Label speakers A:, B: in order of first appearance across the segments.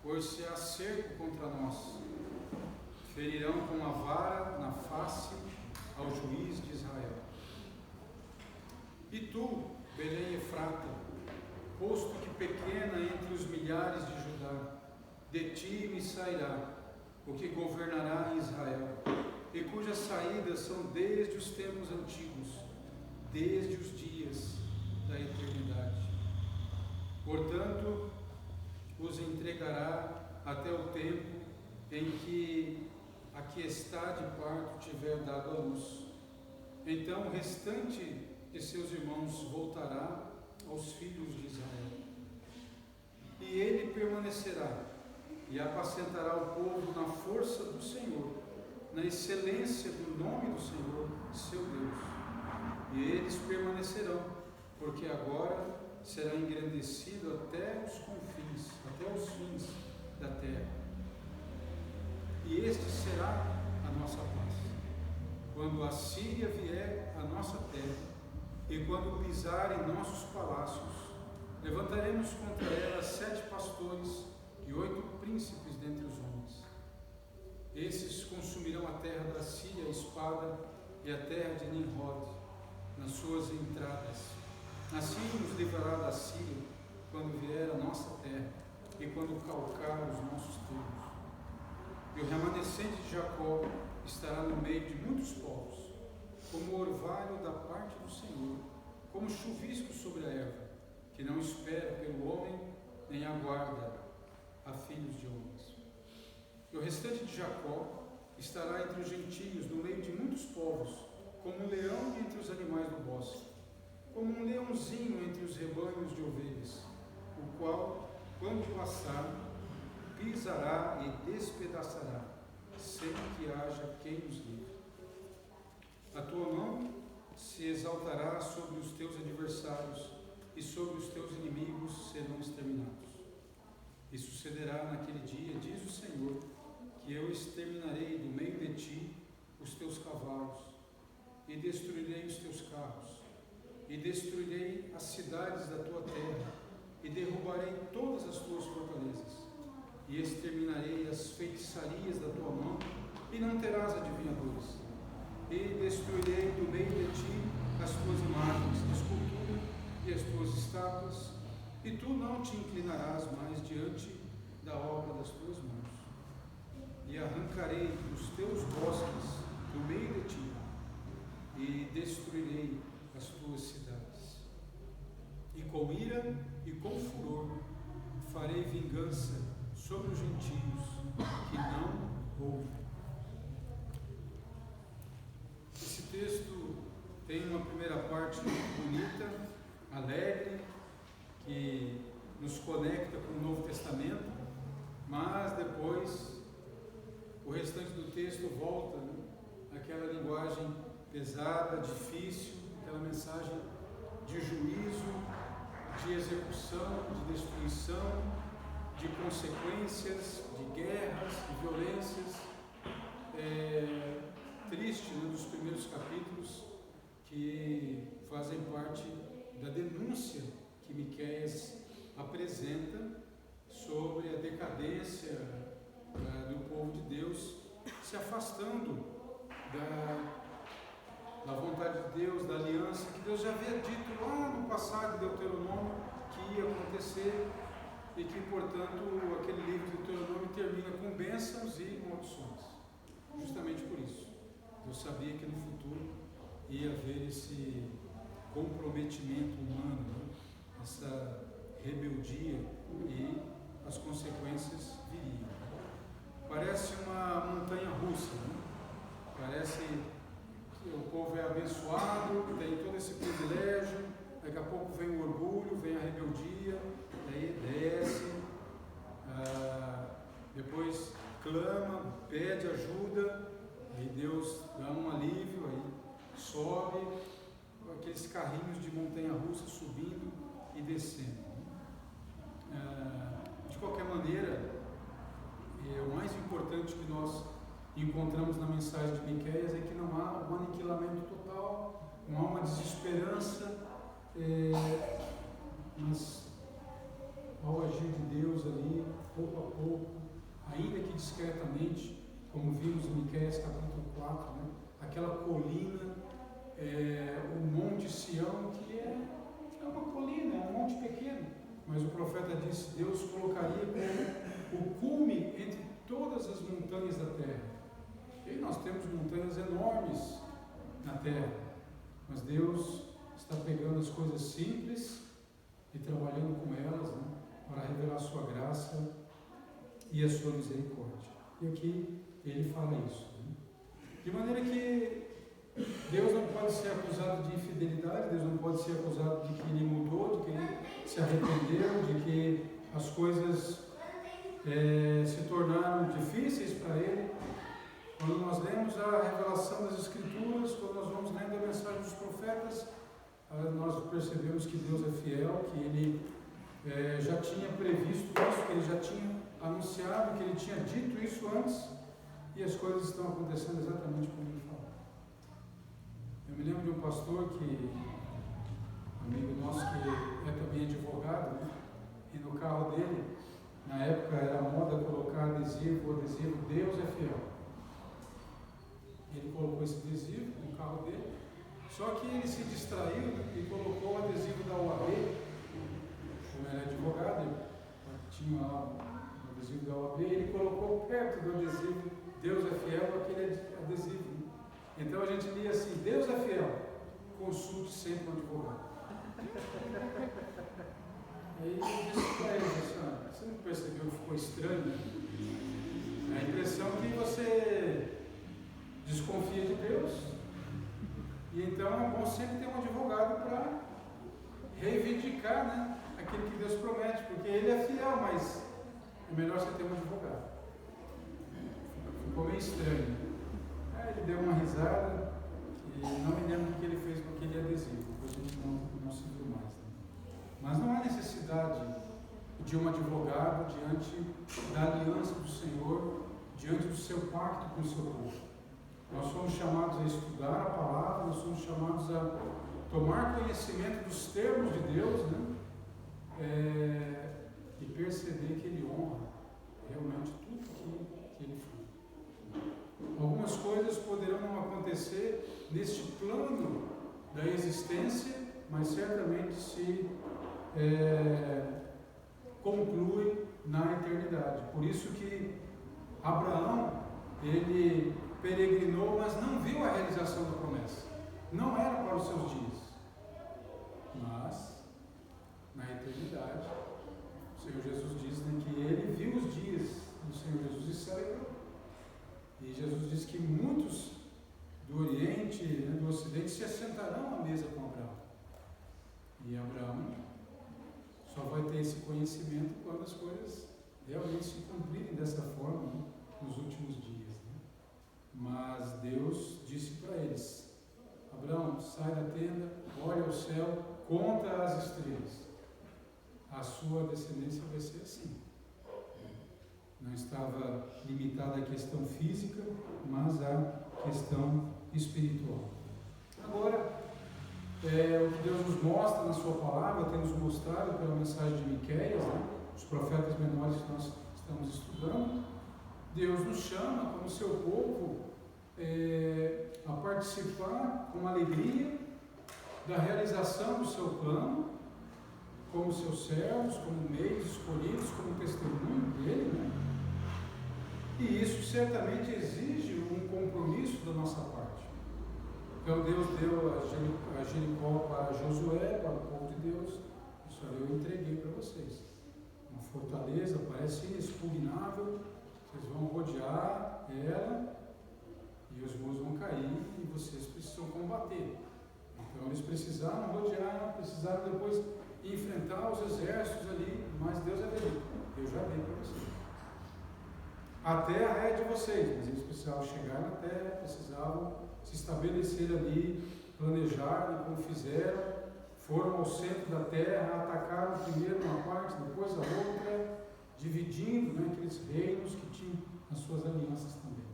A: Pôr-se-á cerco contra nós, ferirão com a vara na face ao juiz de Israel. E tu, Belém Efrata, posto que pequena entre os milhares de Judá, de ti me sairá o que governará em Israel, e cujas saídas são desde os tempos antigos, desde os dias da eternidade. Portanto, os entregará até o tempo em que a que está de parto tiver dado à luz. Então o restante de seus irmãos voltará aos filhos de Israel. E ele permanecerá e apacentará o povo na força do Senhor, na excelência do nome do Senhor, seu Deus. E eles permanecerão, porque agora será engrandecido até os confins, até os fins da terra. E este será a nossa paz, quando a Síria vier à nossa terra, e quando pisar em nossos palácios, levantaremos contra ela 7 pastores e 8 príncipes dentre os homens. Esses consumirão a terra da Síria a espada e a terra de Nimrod nas suas entradas. Assim nos livrará da Síria quando vier a nossa terra e quando calcar os nossos termos. E o remanescente de Jacó estará no meio de muitos povos, como o orvalho da parte do Senhor, como chuvisco sobre a erva, que não espera pelo homem, nem aguarda a filhos de homens. E o restante de Jacó estará entre os gentios, no meio de muitos povos, como um leão entre os animais do bosque, como um leãozinho entre os rebanhos de ovelhas, o qual, quando passar, pisará e despedaçará, sem que haja quem os livre. A tua mão se exaltará sobre os teus adversários, e sobre os teus inimigos serão exterminados. E sucederá naquele dia, diz o Senhor, que eu exterminarei do meio de ti os teus cavalos, e destruirei os teus carros, e destruirei as cidades da tua terra, e derrubarei todas as tuas fortalezas, e exterminarei as feitiçarias da tua mão, e não terás adivinhadores. E destruirei do meio de ti as tuas imagens de escultura e as tuas estátuas, e tu não te inclinarás mais diante da obra das tuas mãos. E arrancarei os teus bosques do meio de ti, e destruirei as tuas cidades. E com ira e com furor farei vingança sobre os gentios que não ouvem. Esse texto tem uma primeira parte bonita, alegre, que nos conecta com o Novo Testamento, mas depois o restante do texto volta, né, àquela linguagem pesada, difícil, aquela mensagem de juízo, de execução, de destruição, de consequências, de guerras, de violências. Triste, né, dos primeiros capítulos, que fazem parte da denúncia que Miqueias apresenta sobre a decadência do povo de Deus, se afastando da vontade de Deus, da aliança que Deus já havia dito lá no passado de Deuteronômio que ia acontecer, e que, portanto, aquele livro de Deuteronômio termina com bênçãos e maldições, justamente por isso. Deus sabia que no futuro ia haver esse comprometimento humano, né? Essa rebeldia, e as consequências viriam. Parece uma montanha russa, né? Parece que o povo é abençoado, tem todo esse privilégio, daqui a pouco vem o orgulho, vem a rebeldia, daí desce, depois clama, pede ajuda, aí Deus dá um alívio, aí sobe, aqueles carrinhos de montanha-russa subindo e descendo. De qualquer maneira, o mais importante que nós encontramos na mensagem de Miqueias é que não há um aniquilamento total, não há uma desesperança, mas ao agir de Deus ali, pouco a pouco, discretamente, como vimos em Miqueias capítulo 4, né? Aquela colina, o Monte Sião, que é uma colina, é um monte pequeno, mas o profeta disse: Deus colocaria como o cume entre todas as montanhas da terra. E nós temos montanhas enormes na terra, mas Deus está pegando as coisas simples e trabalhando com elas, né, para revelar a sua graça e a sua misericórdia. E aqui ele fala isso, né? De maneira que Deus não pode ser acusado de infidelidade, Deus não pode ser acusado de que ele mudou, de que ele se arrependeu, de que as coisas se tornaram difíceis para ele. Quando nós lemos a revelação das Escrituras, quando nós vamos lendo a mensagem dos profetas, nós percebemos que Deus é fiel, que ele já tinha previsto isso, que ele já tinha anunciado, que ele tinha dito isso antes, e as coisas estão acontecendo exatamente como ele falou. Eu me lembro de um pastor amigo nosso, que é também advogado, né? E no carro dele, na época era moda colocar adesivo Deus é fiel. Ele colocou esse adesivo no carro dele, só que ele se distraiu e colocou o adesivo da OAB. Como ele é advogado, ele tinha lá o adesivo da OAB, e ele colocou perto do adesivo Deus é fiel, aquele adesivo. Então a gente lia assim: Deus é fiel, consulte sempre um advogado. Aí eu disse para ele assim: você não percebeu que ficou estranho? A impressão que você desconfia de Deus, e então é bom sempre ter um advogado para reivindicar, né, aquilo que Deus promete, porque ele é fiel, mas é melhor você ter um advogado. Ficou meio estranho. Aí ele deu uma risada e não me lembro o que ele fez com aquele adesivo, depois a gente não se viu mais, né? Mas não há necessidade de um advogado diante da aliança do Senhor, diante do seu pacto com o seu povo. Nós somos chamados a estudar a palavra, nós somos chamados a tomar conhecimento dos termos de Deus, né? E perceber que Ele honra realmente tudo que Ele faz. Algumas coisas poderão não acontecer neste plano da existência, mas certamente se conclui na eternidade. Por isso que Abraão, ele peregrinou, mas não viu a realização da promessa. Não era para os seus dias. Mas, na eternidade, o Senhor Jesus diz, né, que ele viu os dias do Senhor Jesus e celebrou. E Jesus diz que muitos do Oriente, né, do Ocidente, se assentarão à mesa com Abraão. E Abraão só vai ter esse conhecimento quando as coisas realmente se cumprirem dessa forma, né, nos últimos dias. Mas Deus disse para eles: Abraão, sai da tenda, olha ao céu, conta as estrelas. A sua descendência vai ser assim. Não estava limitada à questão física, mas à questão espiritual. Agora, o que Deus nos mostra na sua palavra, tem nos mostrado pela mensagem de Miqueias, né, os profetas menores que nós estamos estudando. Deus nos chama, como seu povo, a participar com alegria da realização do seu plano, como seus servos, como meios escolhidos, como testemunho dele, né? E isso certamente exige um compromisso da nossa parte. Então Deus deu a Jericó para Josué, para o povo de Deus. Isso aí eu entreguei para vocês. Uma fortaleza, parece inexpugnável. Vocês vão rodear ela e os muros vão cair e vocês precisam combater. Então eles precisaram rodear, precisaram depois enfrentar os exércitos ali, mas Deus é verídico. Eu já dei para vocês. A terra é de vocês, mas eles precisavam chegar na terra, precisavam se estabelecer ali, planejar, e como fizeram, foram ao centro da terra, atacaram primeiro uma parte, depois a outra, dividindo, né, aqueles reinos que tinham as suas alianças também.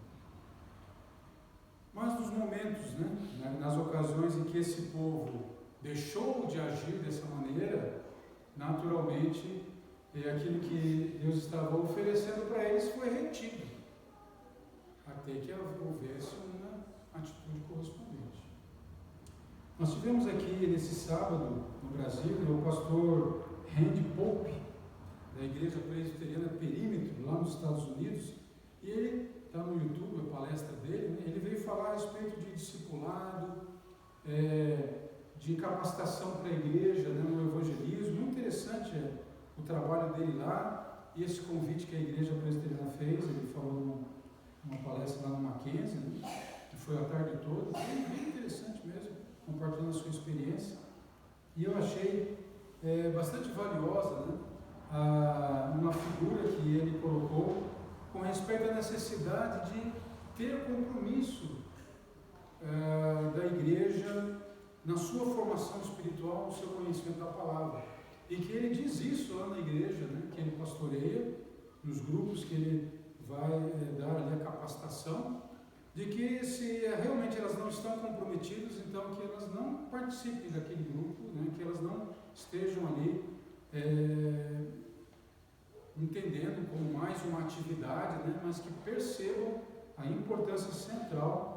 A: Mas nos momentos, né, nas ocasiões em que esse povo deixou de agir dessa maneira, naturalmente, aquilo que Deus estava oferecendo para eles foi retido. até que houvesse uma atitude correspondente. Nós tivemos aqui nesse sábado no Brasil o pastor Randy Pope, da Igreja Presbiteriana Perímetro, lá nos Estados Unidos, e ele está no YouTube, a palestra dele, né? Ele veio falar a respeito de discipulado, de capacitação para a igreja, né, no evangelismo. Muito interessante o trabalho dele lá e esse convite que a Igreja Presbiteriana fez. Ele falou numa palestra lá no Mackenzie, né, que foi a tarde toda, bem interessante mesmo, compartilhando a sua experiência. E eu achei bastante valiosa, né, uma figura que ele colocou com respeito à necessidade de ter compromisso da igreja na sua formação espiritual, no seu conhecimento da palavra. E que ele diz isso lá na igreja, né, que ele pastoreia, nos grupos que ele vai dar ali a capacitação, de que se realmente elas não estão comprometidas, então que elas não participem daquele grupo, né, que elas não estejam ali entendendo como mais uma atividade, né, mas que percebam a importância central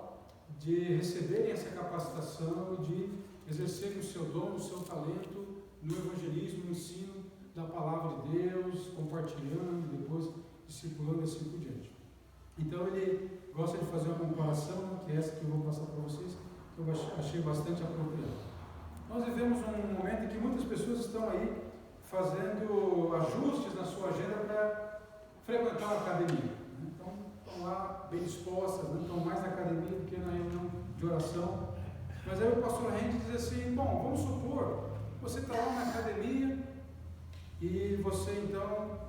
A: de receberem essa capacitação e de exercerem o seu dom, o seu talento no evangelismo, no ensino da palavra de Deus, compartilhando, depois discipulando, assim por diante. Então ele gosta de fazer uma comparação, que é essa que eu vou passar para vocês, que eu achei bastante apropriada. Nós vivemos um momento em que muitas pessoas estão aí fazendo ajustes na sua agenda para frequentar a academia. Então, estão lá bem dispostas, né? Estão mais na academia do que na reunião de oração. Mas aí o pastor Randy diz assim: bom, vamos supor, você está lá na academia e você então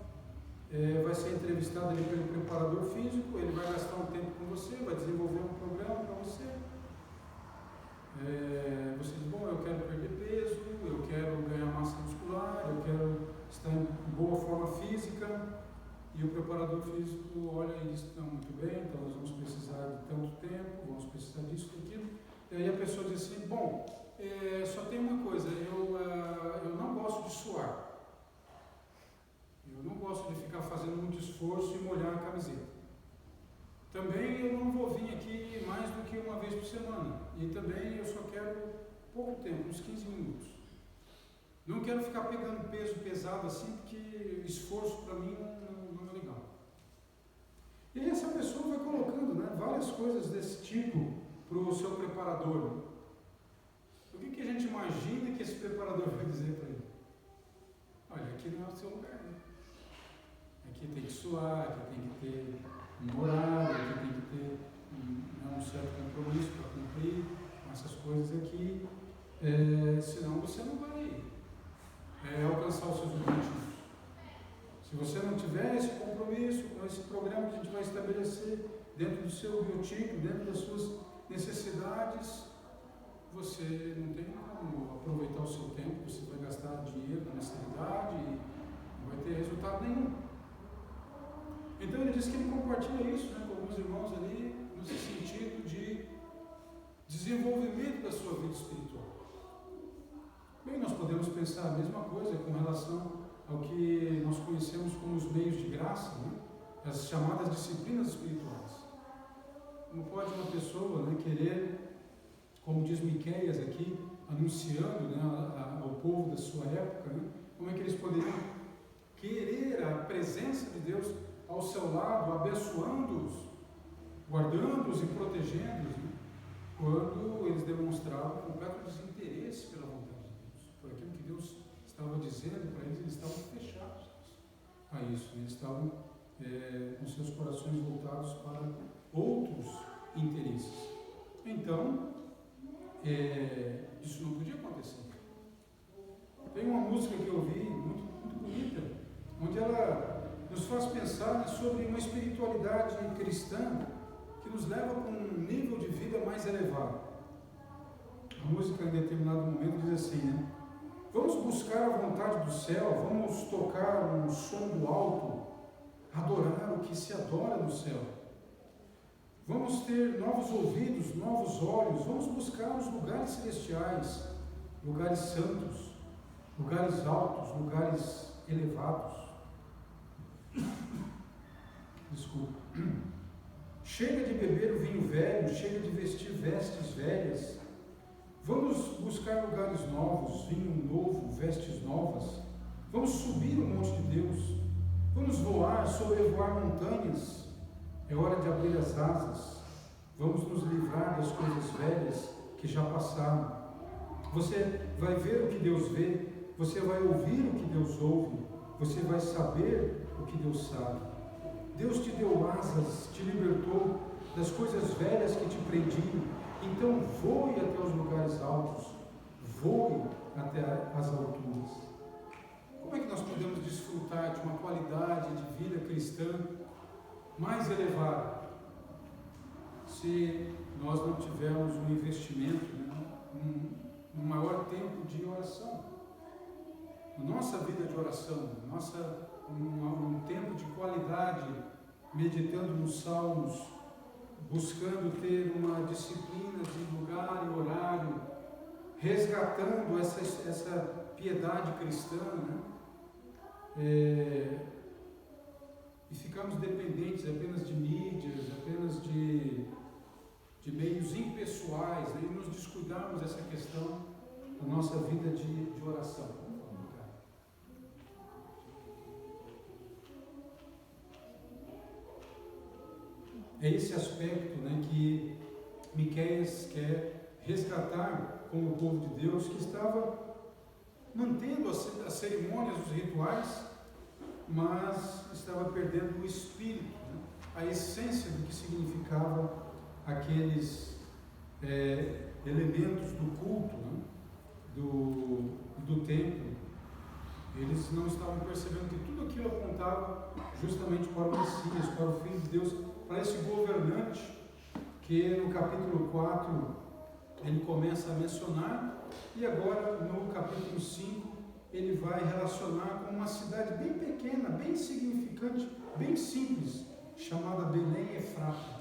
A: vai ser entrevistado ali pelo preparador físico, ele vai gastar um tempo com você, vai desenvolver um programa para você. Você diz: bom, eu quero perder peso, eu quero ganhar massa muscular, eu quero estar em boa forma física. E o preparador físico olha e diz: não, muito bem, então nós vamos precisar de tanto tempo, vamos precisar disso, daquilo. E aí a pessoa diz assim: bom, só tem uma coisa, eu não gosto de suar. Eu não gosto de ficar fazendo muito esforço e molhar a camiseta. Também eu não vou vir aqui mais do que uma vez por semana. E também eu só quero pouco tempo, uns 15 minutos. Não quero ficar pegando peso pesado assim, porque esforço para mim não é legal. E aí essa pessoa vai colocando, né, várias coisas desse tipo para o seu preparador. O que a gente imagina que esse preparador vai dizer para ele? Olha, aqui não é o seu lugar, né? Aqui tem que suar, aqui tem que ter um horário, aqui tem que ter um certo compromisso para cumprir com essas coisas aqui, senão você não vai alcançar os seus objetivos. Se você não tiver esse compromisso com esse programa que a gente vai estabelecer dentro do seu biotipo, dentro das suas necessidades, você não tem como aproveitar o seu tempo, você vai gastar dinheiro na mensalidade e não vai ter resultado nenhum. Então ele diz que ele compartilha isso, né, com alguns irmãos ali, no sentido de desenvolvimento da sua vida espiritual. Bem, nós podemos pensar a mesma coisa com relação ao que nós conhecemos como os meios de graça, né, as chamadas disciplinas espirituais. Não pode uma pessoa, né, querer, como diz Miqueias aqui, anunciando, né, ao povo da sua época, né, como é que eles poderiam querer a presença de Deus ao seu lado, abençoando-os, guardando-os e protegendo-os, né, quando eles demonstravam completo desinteresse pela vontade de Deus, por aquilo que Deus estava dizendo para eles estavam fechados a isso, eles estavam com seus corações voltados para outros interesses. Então, isso não podia acontecer. Tem uma música que eu ouvi, muito bonita, onde ela nos faz pensar sobre uma espiritualidade cristã que nos leva para um nível de vida mais elevado. A música, em determinado momento, diz assim, né? Vamos buscar a vontade do céu, vamos tocar um som do alto, adorar o que se adora no céu. Vamos ter novos ouvidos, novos olhos, vamos buscar os lugares celestiais, lugares santos, lugares altos, lugares elevados. Desculpa. Chega de beber o vinho velho, chega de vestir vestes velhas. Vamos buscar lugares novos, vinho novo, vestes novas. Vamos subir o monte de Deus. Vamos voar, sobrevoar montanhas. É hora de abrir as asas. Vamos nos livrar das coisas velhas que já passaram. Você vai ver o que Deus vê. Você vai ouvir o que Deus ouve. Você vai saber o que Deus sabe. Deus te deu asas, te libertou das coisas velhas que te prendiam. Então voe até os lugares altos, voe até as alturas. Como é que nós podemos desfrutar de uma qualidade de vida cristã mais elevada se nós não tivermos um investimento, um maior tempo de oração? Nossa vida de oração, um tempo de qualidade, meditando nos salmos, buscando ter uma disciplina de lugar e horário, resgatando essa piedade cristã, e ficamos dependentes apenas de mídias, apenas de meios impessoais, e nos descuidarmos dessa questão da nossa vida de oração. É esse aspecto que Miqueias quer resgatar com o povo de Deus, que estava mantendo as cerimônias, os rituais, mas estava perdendo o espírito, a essência do que significava aqueles elementos do culto, do templo. Eles não estavam percebendo que tudo aquilo apontava justamente para o Messias, para o Filho de Deus, para esse governante que no capítulo 4 ele começa a mencionar, e agora no capítulo 5 ele vai relacionar com uma cidade bem pequena, bem insignificante, bem simples, chamada Belém Efrata.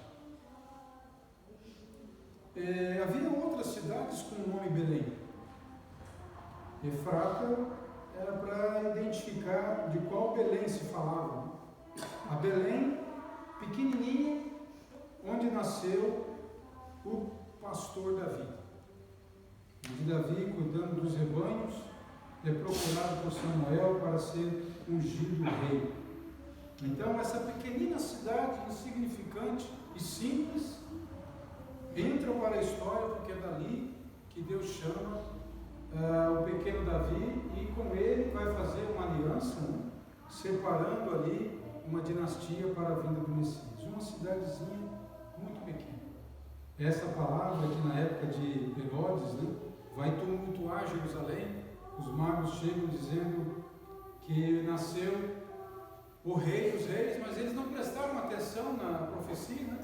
A: Havia outras cidades com o nome Belém. Efrata era para identificar de qual Belém se falava. A Belém pequenininha, onde nasceu o pastor Davi. Onde Davi, cuidando dos rebanhos, é procurado por Samuel para ser ungido rei. Então, essa pequenina cidade, insignificante e simples, entra para a história, porque é dali que Deus chama o pequeno Davi, e com ele vai fazer uma aliança, separando ali uma dinastia para a vinda do Messias. Uma cidadezinha muito pequena. Essa palavra que na época de Herodes, vai tumultuar Jerusalém. Os magos chegam dizendo que nasceu o rei dos reis, mas eles não prestaram atenção na profecia,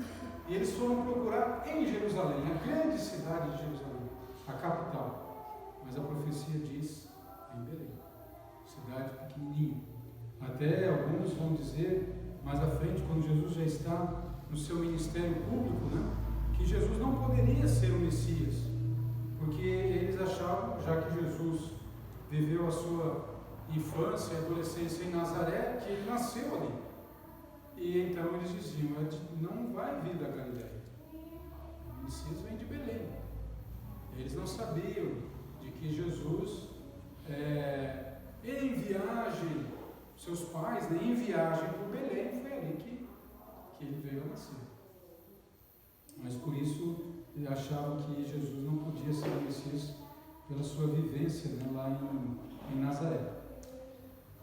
A: e eles foram procurar em Jerusalém, a grande cidade de Jerusalém, a capital. Mas a profecia diz em Belém, cidade pequenininha. Até alguns vão dizer, mais à frente, quando Jesus já está no seu ministério público, que Jesus não poderia ser o Messias, porque eles achavam, já que Jesus viveu a sua infância e adolescência em Nazaré, que ele nasceu ali. E então eles diziam, não vai vir da Galileia, o Messias vem de Belém. Eles não sabiam de que Jesus, em viagem, seus pais, em viagem por Belém, foi ali que ele veio a nascer. Mas por isso eles achavam que Jesus não podia ser o Messias pela sua vivência lá em Nazaré.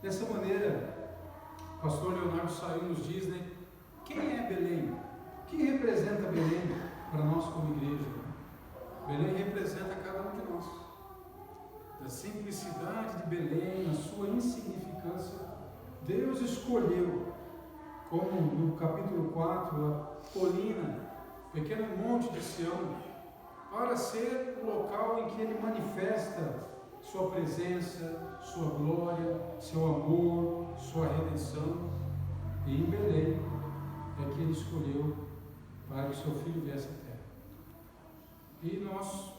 A: Dessa maneira, o pastor Leonardo Sayão nos diz, quem é Belém? O que representa Belém para nós como igreja? Belém representa cada um de nós. Da simplicidade de Belém, na sua insignificância, Deus escolheu, como no capítulo 4, a colina, o pequeno monte de Sião, para ser o local em que Ele manifesta sua presença, sua glória, seu amor, sua redenção. E em Belém é que Ele escolheu para que o seu Filho viesse à terra. E nós,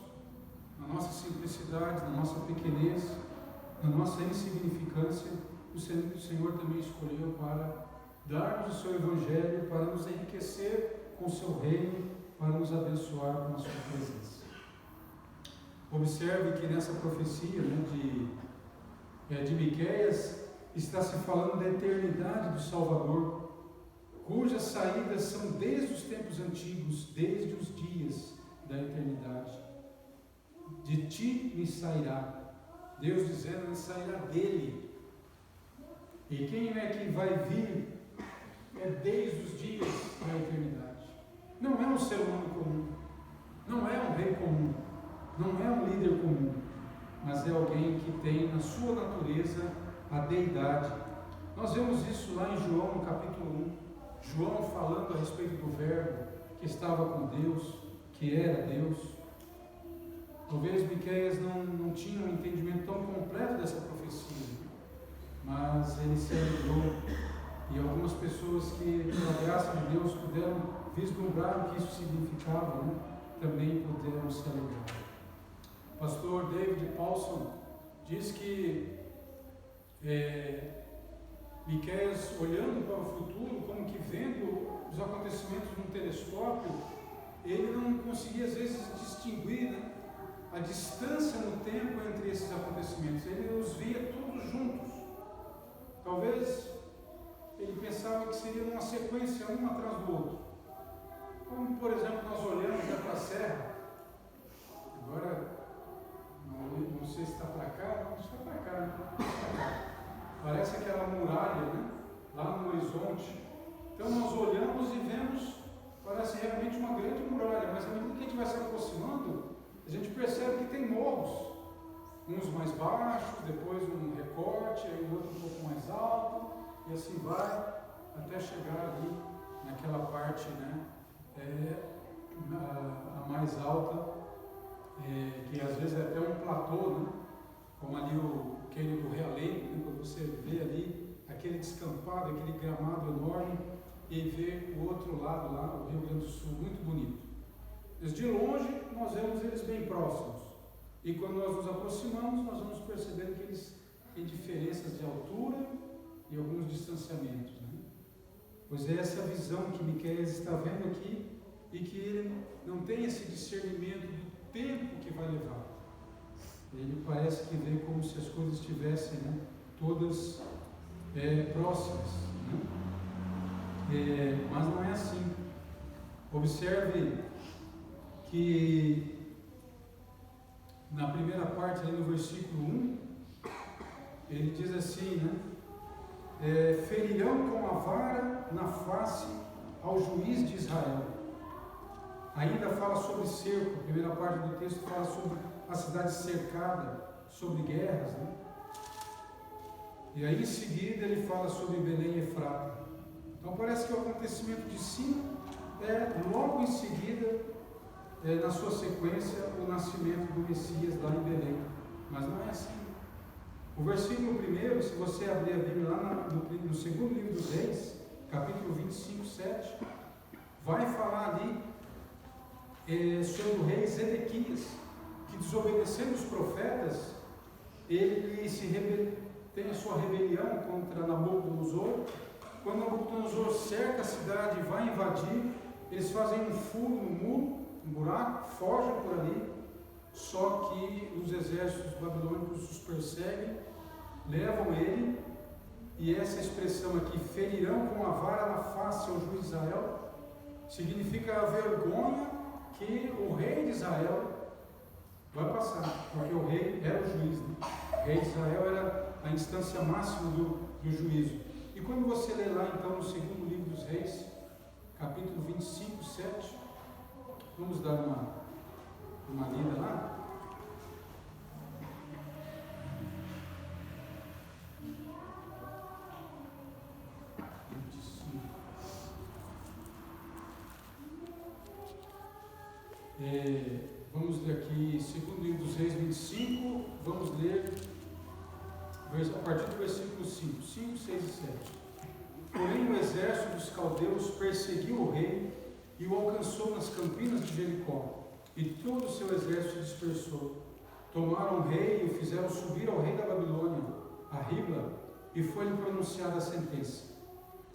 A: na nossa simplicidade, na nossa pequenez, na nossa insignificância, o Senhor também escolheu para dar-nos o seu Evangelho, para nos enriquecer com o seu reino para nos abençoar com a sua presença. Observe que nessa profecia, né, de Miqueias, está se falando da eternidade do Salvador, cujas saídas são desde os tempos antigos, desde os dias da eternidade. De ti me sairá. Deus dizendo, ele sairá dele. E quem é que vai vir? É desde os dias da eternidade. Não é um ser humano comum, não é um rei comum, não é um líder comum, mas é alguém que tem na sua natureza a deidade. Nós vemos isso lá em João, no capítulo 1, João falando a respeito do verbo que estava com Deus, que era Deus. Talvez Miqueias não tinha um entendimento tão completo dessa profecia, mas ele se alegrou, e algumas pessoas que, pela graça de Deus, puderam vislumbrar o que isso significava, né, também puderam se alegrar. O pastor David Paulson diz que Miqueias, olhando para o futuro, como que vendo os acontecimentos num telescópio, ele não conseguia às vezes distinguir, né, a distância no tempo entre esses acontecimentos. Ele os via todos juntos. Talvez ele pensava que seria uma sequência, um atrás do outro. Como, por exemplo, nós olhamos já para a serra, agora, não sei se está para cá, não está para cá, né? Parece aquela muralha, né, lá no horizonte. Então nós olhamos e vemos, parece realmente uma grande muralha, mas à medida que a gente vai se aproximando, a gente percebe que tem morros, uns mais baixos, depois um recorte, aí o outro um pouco mais alto, e assim vai, até chegar ali naquela parte, né, a mais alta, que às vezes é até um platô, né, como ali aquele do Realengo, né, quando você vê ali aquele descampado, aquele gramado enorme, e vê o outro lado lá, o Rio Grande do Sul, muito bonito. Mas de longe nós vemos eles bem próximos, e quando nós nos aproximamos, nós vamos percebendo que eles têm diferenças de altura e alguns distanciamentos, né? Pois é essa visão que Miqueias está vendo aqui, e que ele não tem esse discernimento do tempo que vai levar. Ele parece que vê como se as coisas estivessem, né, todas próximas, né? Mas não é assim. Observe que na primeira parte, ali no versículo 1, ele diz assim, né? Ferirão com a vara na face ao juiz de Israel. Ainda fala sobre cerco, a primeira parte do texto fala sobre a cidade cercada, sobre guerras, né? E aí em seguida ele fala sobre Belém e Efrata. Então parece que o acontecimento de cima logo em seguida, na sua sequência, o nascimento do Messias lá em Belém. Mas não é assim. O versículo 1, se você abrir a Bíblia lá no segundo livro dos Reis, capítulo 25, 7, vai falar ali sobre o rei Zedequias, que, desobedecendo os profetas, ele tem a sua rebelião contra Nabucodonosor. Quando Nabucodonosor cerca a cidade e vai invadir, eles fazem um furo no muro, um buraco, fogem por ali, só que os exércitos babilônicos os perseguem, levam ele, e essa expressão aqui, ferirão com a vara na face ao juiz de Israel, significa a vergonha que o rei de Israel vai passar, porque o rei era o juiz, né? O rei de Israel era a instância máxima do juízo. E quando você lê lá então no segundo livro dos Reis, capítulo 25, 7, vamos dar uma lida lá. Vamos ler aqui, segundo livro dos Reis 25, vamos ler a partir do versículo 5, 6 e 7. Porém o exército dos caldeus perseguiu o rei e o alcançou nas campinas de Jericó, e todo o seu exército se dispersou. Tomaram o rei e o fizeram subir ao rei da Babilônia, a Ribla, e foi-lhe pronunciada a sentença.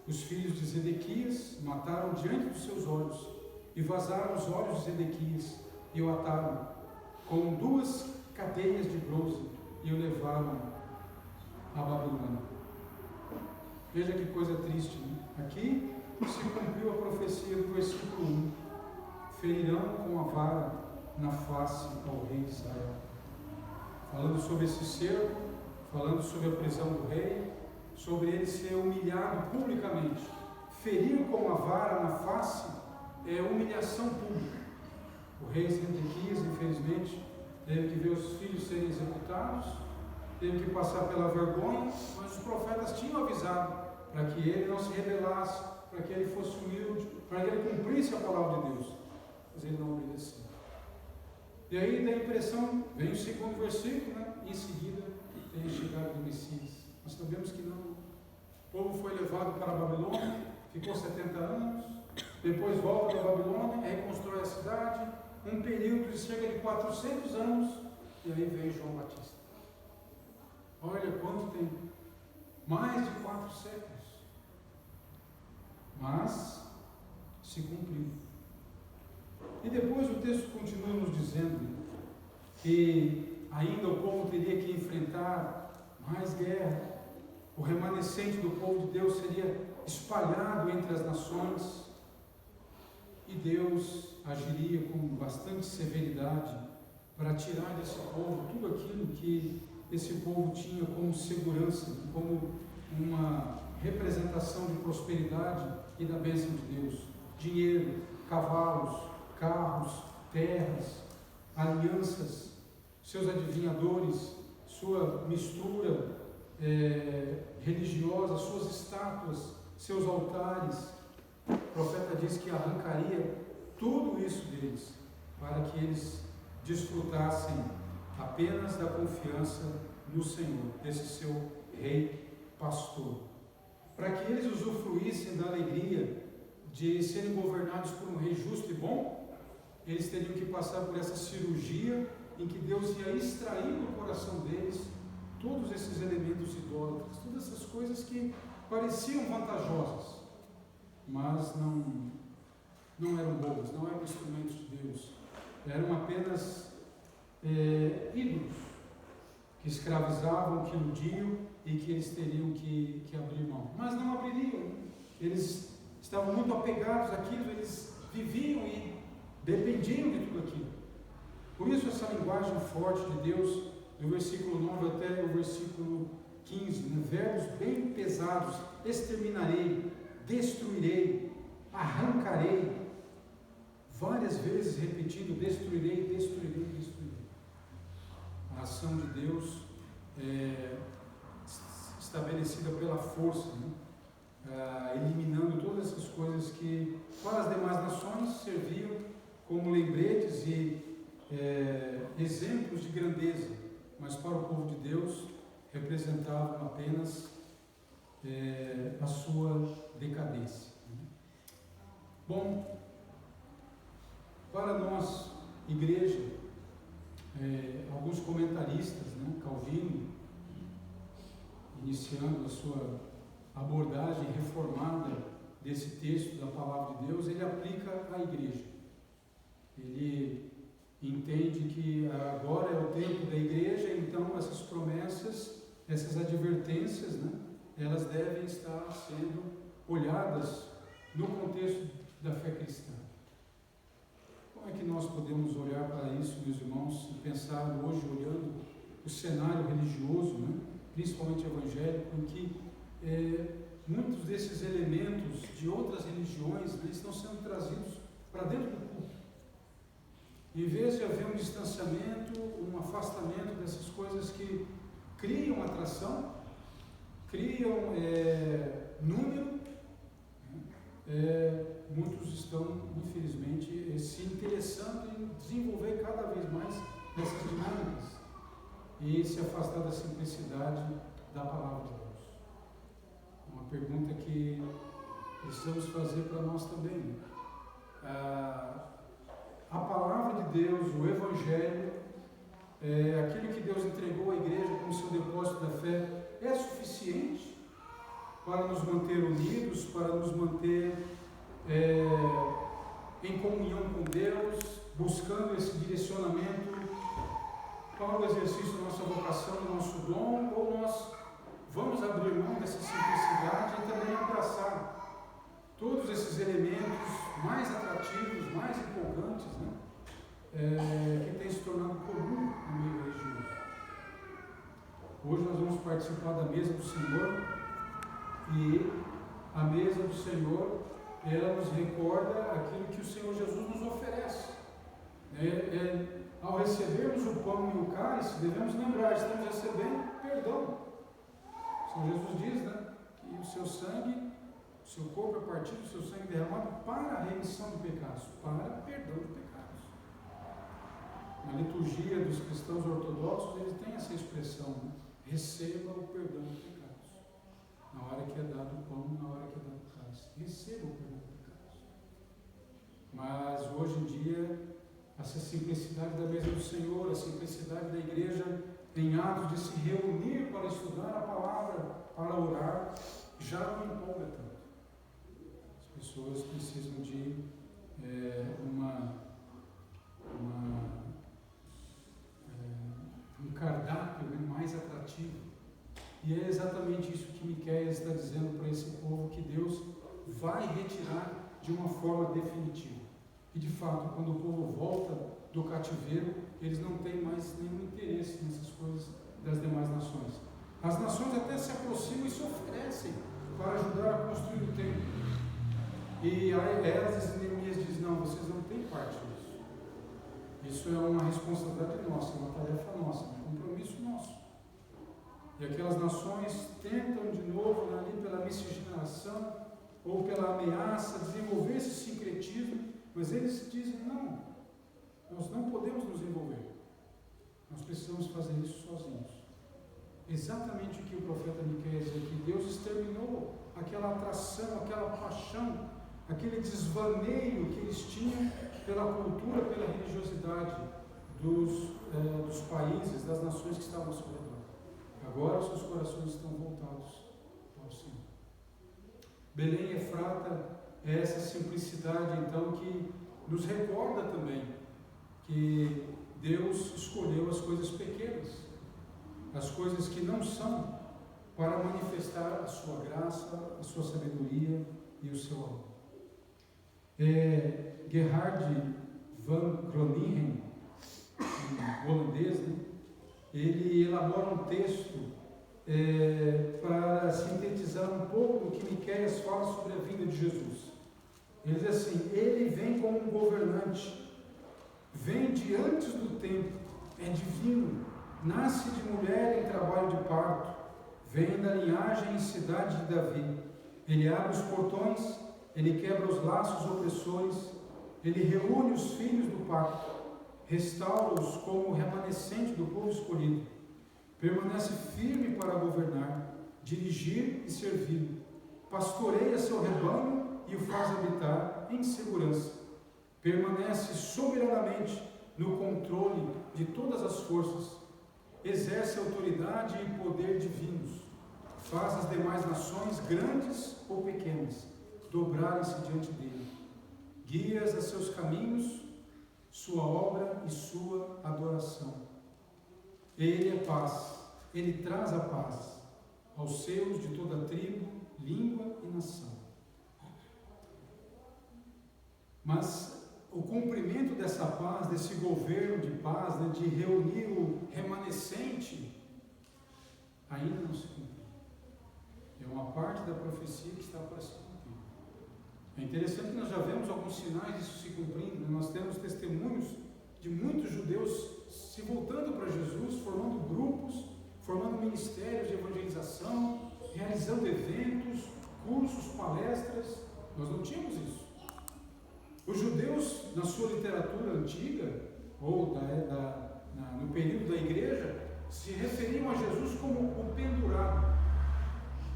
A: Os filhos de Zedequias mataram diante dos seus olhos e vazaram os olhos de Zedequias e o ataram com 2 cadeias de bronze e o levaram a Babilônia. Veja que coisa triste, né? Aqui se cumpriu a profecia do versículo 1: ferirão com a vara na face ao rei de Israel. Falando sobre esse cerco, falando sobre a prisão do rei, sobre ele ser humilhado publicamente. Ferir com a vara na face é humilhação pública. O rei Zedequias, infelizmente, teve que ver os filhos serem executados, teve que passar pela vergonha, mas os profetas tinham avisado para que ele não se rebelasse, para que ele fosse humilde, para que ele cumprisse a palavra de Deus. Mas ele não obedeceu. E aí dá a impressão, vem o segundo versículo, né? Em seguida tem a chegada do Messias. Nós sabemos que não. O povo foi levado para a Babilônia, ficou 70 anos, depois volta da Babilônia, reconstrói a cidade, um período de cerca de 400 anos, e aí vem João Batista. Olha quanto tempo, mais de 4 séculos. Mas se cumpriu. E depois o texto continua nos dizendo que ainda o povo teria que enfrentar mais guerra. O remanescente do povo de Deus seria espalhado entre as nações e Deus agiria com bastante severidade para tirar desse povo tudo aquilo que esse povo tinha como segurança, como uma representação de prosperidade e da bênção de Deus: dinheiro, cavalos, carros, terras, alianças, seus adivinhadores, sua mistura religiosa, suas estátuas, seus altares. O profeta diz que arrancaria tudo isso deles, para que eles desfrutassem apenas da confiança no Senhor, desse seu rei pastor, para que eles usufruíssem da alegria de serem governados por um rei justo e bom. Eles teriam que passar por essa cirurgia em que Deus ia extrair do coração deles todos esses elementos idólatras, todas essas coisas que pareciam vantajosas, mas não eram boas, não eram instrumentos de Deus, eram apenas ídolos que escravizavam, que iludiam e que eles teriam que abrir mão, mas não abririam. Eles estavam muito apegados àquilo, eles viviam e dependiam de tudo aquilo. Por isso essa linguagem forte de Deus, do versículo 9 até o versículo 15, né? Verbos bem pesados: exterminarei, destruirei, arrancarei, várias vezes repetindo: destruirei, destruirei, destruirei. A ação de Deus estabelecida pela força, né? Eliminando todas essas coisas que para as demais nações serviam como lembretes e exemplos de grandeza, mas para o povo de Deus representavam apenas a sua decadência. Bom, para nós, igreja, alguns comentaristas, né, Calvino, iniciando a sua abordagem reformada desse texto da palavra de Deus, ele aplica à igreja. Ele entende que agora é o tempo da igreja, então essas promessas, essas advertências, né, elas devem estar sendo olhadas no contexto da fé cristã. Como é que nós podemos olhar para isso, meus irmãos, e pensar hoje, olhando o cenário religioso, né, principalmente evangélico, em que muitos desses elementos de outras religiões, né, estão sendo trazidos para dentro do culto? Em vez de haver um distanciamento, um afastamento dessas coisas que criam atração, criam número, muitos estão, infelizmente, se interessando em desenvolver cada vez mais essas dinâmicas e se afastar da simplicidade da palavra de Deus. Uma pergunta que precisamos fazer para nós também. A palavra de Deus, o Evangelho, aquilo que Deus entregou à igreja como seu depósito da fé, é suficiente para nos manter unidos, para nos manter em comunhão com Deus, buscando esse direcionamento para o exercício da nossa vocação, do nosso dom, ou nós vamos abrir mão dessa simplicidade e também abraçar todos esses elementos mais atrativos, mais empolgantes, que tem se tornado comum no meio religioso. Hoje nós vamos participar da mesa do Senhor, e a mesa do Senhor, ela nos recorda aquilo que o Senhor Jesus nos oferece. Ao recebermos o pão e o cálice, devemos lembrar, estamos recebendo perdão. O Senhor Jesus diz, que o seu sangue, o seu corpo é partido, o seu sangue derramado para a remissão de pecados, para perdão de pecados. Na liturgia dos cristãos ortodoxos, eles têm essa expressão, receba o perdão de pecados. Na hora que é dado o pão, na hora que é dado o cálice, receba o perdão de pecados. Mas hoje em dia, essa simplicidade da mesa do Senhor, a simplicidade da igreja em atos de se reunir para estudar a palavra, para orar, já não empolga tanto. As pessoas precisam de um cardápio mais atrativo. E é exatamente isso que Miqueias está dizendo para esse povo, que Deus vai retirar de uma forma definitiva. E de fato, quando o povo volta do cativeiro, eles não têm mais nenhum interesse nessas coisas das demais nações. As nações até se aproximam e se oferecem para ajudar a construir o templo. E elas, Neemias diz, não, vocês não têm parte nisso. Isso é uma responsabilidade nossa, uma tarefa nossa, um compromisso nosso. E aquelas nações tentam de novo, ali pela miscigenação ou pela ameaça, desenvolver esse sincretismo, mas eles dizem, não, nós não podemos nos envolver. Nós precisamos fazer isso sozinhos. Exatamente o que o profeta Miqueias diz aqui, Deus exterminou aquela atração, aquela paixão, aquele desvaneio que eles tinham pela cultura, pela religiosidade dos países, das nações que estavam ao seu redor. Agora os seus corações estão voltados ao Senhor. Belém e Efrata é essa simplicidade, então, que nos recorda também que Deus escolheu as coisas pequenas, as coisas que não são, para manifestar a sua graça, a sua sabedoria e o seu amor. Gerhard van Groningen, um holandês, ele elabora um texto para sintetizar um pouco o que Miqueias fala sobre a vinda de Jesus. Ele diz assim: ele vem como um governante, vem de antes do tempo, é divino, nasce de mulher em trabalho de parto, vem da linhagem e cidade de Davi. Ele abre os portões, ele quebra os laços opressores, ele reúne os filhos do pacto, restaura-os como remanescente do povo escolhido, permanece firme para governar, dirigir e servir, pastoreia seu rebanho e o faz habitar em segurança, permanece soberanamente no controle de todas as forças, exerce autoridade e poder divinos, faz as demais nações, grandes ou pequenas, dobrarem-se diante dele, guia-as a seus caminhos, sua obra e sua adoração. Ele é paz, ele traz a paz aos seus de toda tribo, língua e nação. Mas o cumprimento dessa paz, desse governo de paz, de reunir o remanescente, ainda não se cumpriu. É uma parte da profecia que está para se cumprir. É interessante que nós já vemos alguns sinais disso se cumprindo. Nós temos testemunhos de muitos judeus se voltando para Jesus, formando grupos, formando ministérios de evangelização, realizando eventos, cursos, palestras. Nós não tínhamos isso. Os judeus, na sua literatura antiga, ou no período da igreja, se referiam a Jesus como o pendurado,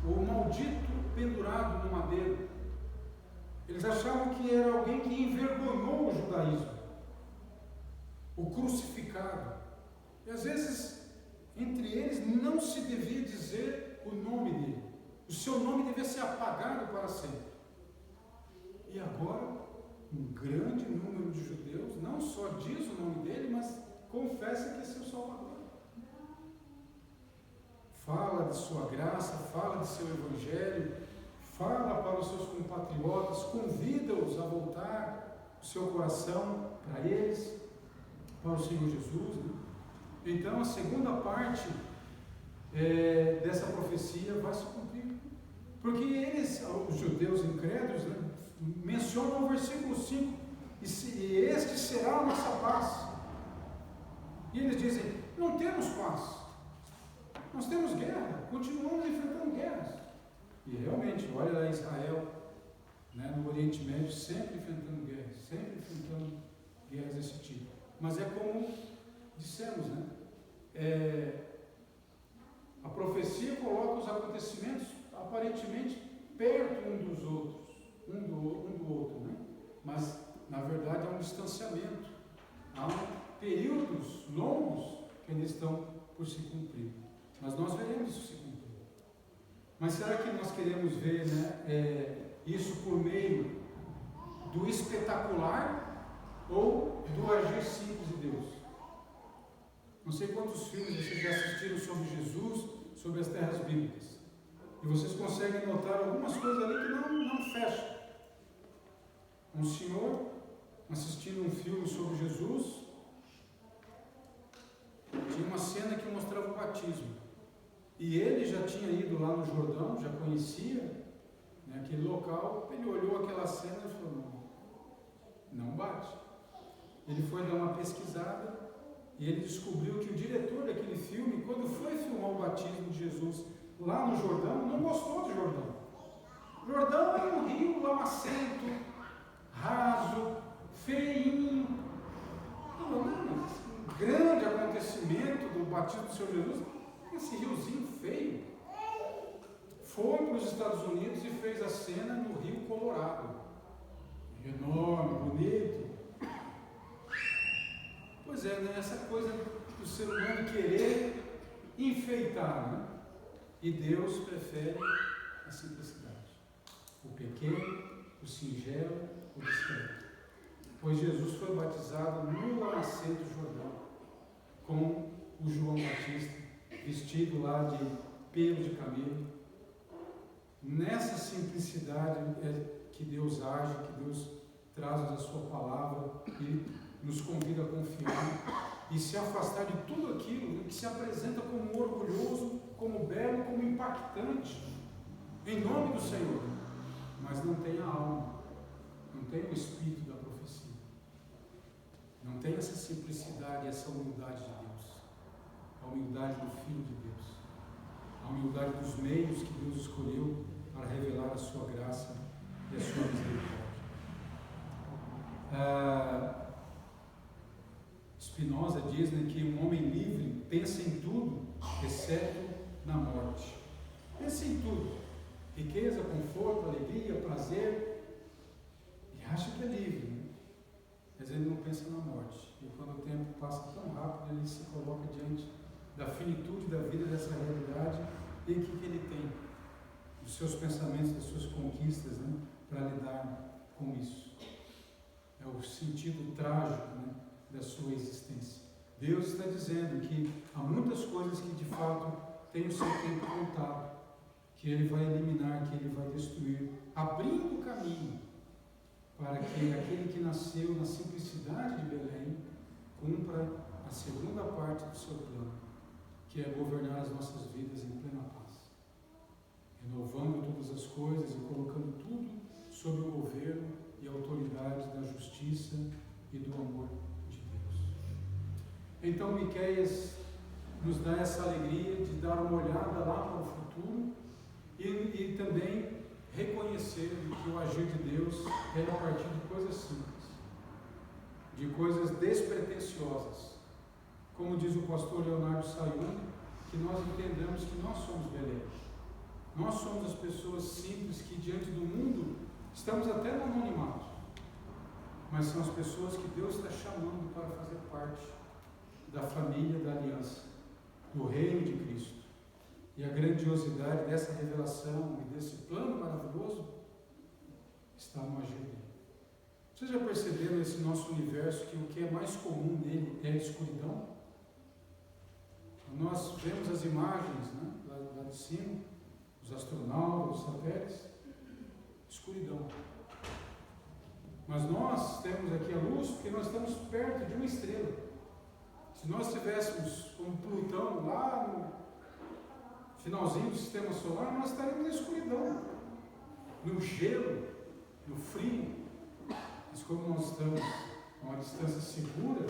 A: o maldito pendurado no madeiro. Eles achavam que era alguém que envergonhou o judaísmo, o crucificado. E às vezes, entre eles, não se devia dizer o nome dele. O seu nome devia ser apagado para sempre. E agora, um grande número de judeus não só diz o nome dele, mas confessa que é seu Salvador. Fala de sua graça, fala de seu evangelho, fala para os seus compatriotas, convida-os a voltar o seu coração para eles, para o Senhor Jesus. Né? Então, a segunda parte dessa profecia vai se cumprir. Porque eles, os judeus incrédulos, né, mencionam no versículo 5, e este será a nossa paz. E eles dizem, não temos paz, nós temos guerra, continuamos enfrentando guerras. E realmente, olha lá Israel, né, no Oriente Médio, sempre enfrentando guerras desse tipo. Mas é como dissemos, né? A profecia coloca os acontecimentos aparentemente perto um do outro, né? Mas na verdade há um distanciamento, há períodos longos que ainda estão por se cumprir. Mas nós veremos isso se cumprir. Mas será que nós queremos ver, né, isso por meio do espetacular ou do agir simples de Deus? Não sei quantos filmes vocês já assistiram sobre Jesus, sobre as terras bíblicas. E vocês conseguem notar algumas coisas ali que não fecham. Um senhor assistindo um filme sobre Jesus, tinha uma cena que mostrava o batismo. E ele já tinha ido lá no Jordão, já conhecia, né, aquele local. Ele olhou aquela cena e falou, não bate. Ele foi dar uma pesquisada e ele descobriu que o diretor daquele filme, quando foi filmar o batismo de Jesus lá no Jordão, não gostou do Jordão. O Jordão é um rio lamacento, raso, feinho. Um grande acontecimento do batismo do Senhor Jesus, esse riozinho feio. Foi para os Estados Unidos e fez a cena no Rio Colorado. Enorme, bonito. Pois é, né? Essa coisa do ser humano querer enfeitar, né? E Deus prefere a simplicidade. O pequeno, o singelo, o discreto. Pois Jesus foi batizado no lamacento Jordão, com o João Batista, vestido lá de pelo de camelo. Nessa simplicidade é que Deus age, que Deus traz a sua palavra e nos convida a confiar e se afastar de tudo aquilo que se apresenta como orgulhoso, como belo, como impactante, em nome do Senhor, mas não tem a alma, não tem o espírito da profecia, não tem essa simplicidade, essa humildade de Deus, a humildade do Filho de Deus, a humildade dos meios que Deus escolheu para revelar a sua graça e a sua misericórdia. Spinoza diz, né, que um homem livre pensa em tudo, exceto na morte. Pensa em tudo, riqueza, conforto, alegria, prazer, e acha que é livre, né? Mas ele não pensa na morte. E quando o tempo passa tão rápido, ele se coloca diante da finitude da vida, dessa realidade, e o que ele tem? Os seus pensamentos, das suas conquistas, né, para lidar com isso. É o sentido trágico, né, da sua existência. Deus está dizendo que há muitas coisas que de fato têm o seu tempo contado, que Ele vai eliminar, que Ele vai destruir, abrindo o caminho para que aquele que nasceu na simplicidade de Belém cumpra a segunda parte do seu plano, que é governar as nossas vidas em plena paz, renovando todas as coisas e colocando tudo sob o governo e a autoridade da justiça e do amor de Deus. Então Miqueias nos dá essa alegria de dar uma olhada lá para o futuro e também reconhecer que o agir de Deus é a partir de coisas simples, de coisas despretensiosas. Como diz o pastor Leonardo Sayun, que nós entendemos que nós somos Belém. Nós somos as pessoas simples que diante do mundo estamos até no anonimato, mas são as pessoas que Deus está chamando para fazer parte da família da aliança, do reino de Cristo. E a grandiosidade dessa revelação e desse plano maravilhoso está no agir dele. Vocês já perceberam nesse nosso universo que o que é mais comum nele é a escuridão? Nós vemos as imagens, né, lá de cima, os astronautas, os satélites, escuridão. Mas nós temos aqui a luz porque nós estamos perto de uma estrela. Se nós estivéssemos como Plutão lá no finalzinho do sistema solar, nós estaríamos na escuridão, no gelo, no frio. Mas como nós estamos a uma distância segura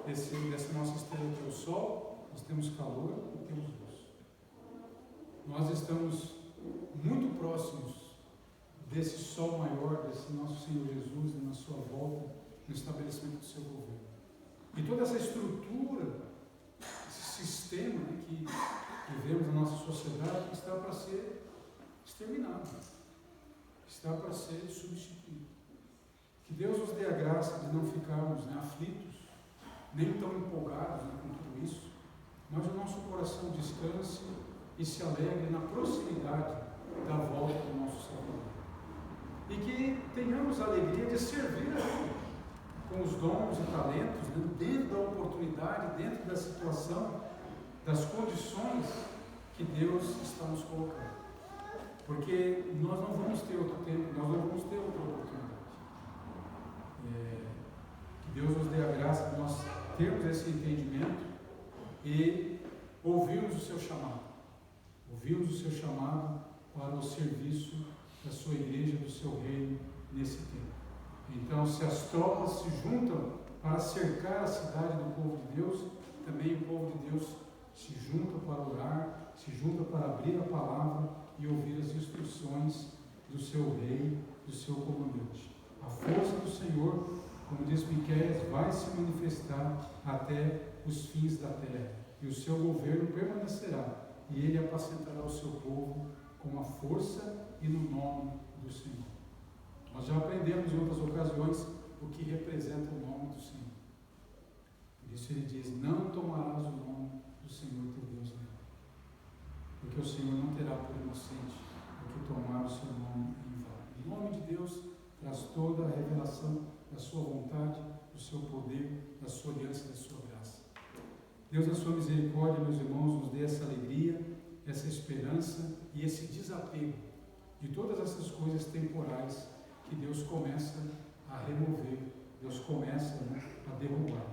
A: dessa nossa estrela que é o Sol, nós temos calor e temos luz. Nós estamos muito próximos desse Sol maior, desse nosso Senhor Jesus, na sua volta, no estabelecimento do seu governo. E toda essa estrutura, esse sistema, né, que vivemos na nossa sociedade, está para ser exterminado, está para ser substituído. Que Deus nos dê a graça de não ficarmos, né, aflitos, nem tão empolgados, né, com tudo isso, mas o nosso coração descanse e se alegre na proximidade da volta do nosso Salvador. E que tenhamos a alegria de servir a Ele com os dons e talentos, né, dentro da oportunidade, dentro da situação, das condições que Deus está nos colocando. Porque nós não vamos ter outro tempo, nós não vamos ter outra oportunidade. Que Deus nos dê a graça de nós termos esse entendimento e ouvirmos o seu chamado. Ouvirmos o seu chamado para o serviço da sua igreja, do seu reino, nesse tempo. Então, se as tropas se juntam para cercar a cidade do povo de Deus, também o povo de Deus se junta para orar, se junta para abrir a palavra e ouvir as instruções do seu rei, do seu comandante. A força do Senhor, como diz Miqueias, vai se manifestar até os fins da terra, e o seu governo permanecerá, e ele apacentará o seu povo com a força e no nome do Senhor. Nós já aprendemos em outras ocasiões o que representa o nome do Senhor. Por isso ele diz: não tomarás o nome do Senhor teu Deus em vão, porque o Senhor não terá por inocente o que tomar o seu nome em vão. O nome de Deus traz toda a revelação da sua vontade, do seu poder, da sua aliança, da sua graça. Deus, na sua misericórdia, meus irmãos, nos dê essa alegria, essa esperança e esse desapego de todas essas coisas temporais que Deus começa a remover, Deus começa, né, a derrubar.